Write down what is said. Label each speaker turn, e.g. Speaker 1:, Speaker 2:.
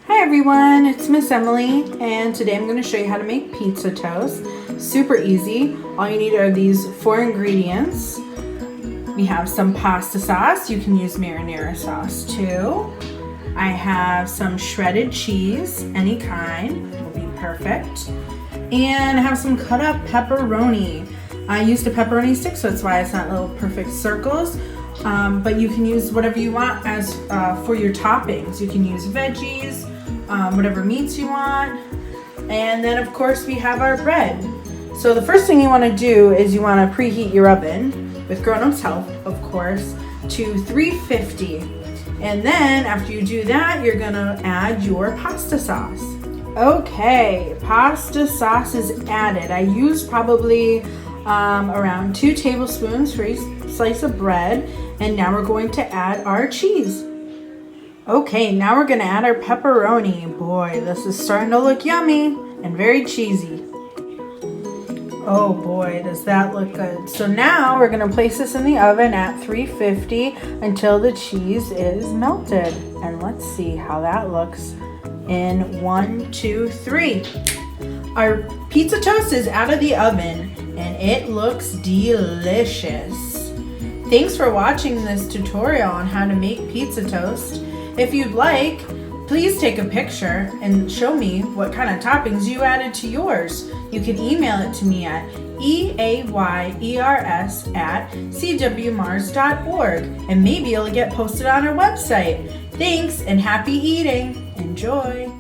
Speaker 1: Hi everyone, it's Miss Emily, and today I'm going to show you how to make pizza toast. Super easy. All you need are these 4 ingredients. We have some pasta sauce. You can use marinara sauce too. I have some shredded cheese, any kind, will be perfect. And I have some cut up pepperoni. I used a pepperoni stick, so that's why it's not little perfect circles. But you can use whatever you want as for your toppings. You can use veggies, whatever meats you want. And then of course we have our bread. So the first thing you want to do is you want to preheat your oven, with grown-ups help of course, to 350. And then after you do that, you're gonna add your pasta sauce. Okay, pasta sauce is added. I use probably around 2 tablespoons for each slice of bread. And now we're going to add our cheese. Okay, now we're gonna add our pepperoni. Boy, this is starting to look yummy and very cheesy. Oh boy, does that look good. So now we're gonna place this in the oven at 350 until the cheese is melted. And let's see how that looks in 1, 2, 3. Our pizza toast is out of the oven and it looks delicious. Thanks for watching this tutorial on how to make pizza toast. If you'd like, please take a picture and show me what kind of toppings you added to yours. You can email it to me at eayers@cwmars.org and maybe it'll get posted on our website. Thanks and happy eating. Enjoy.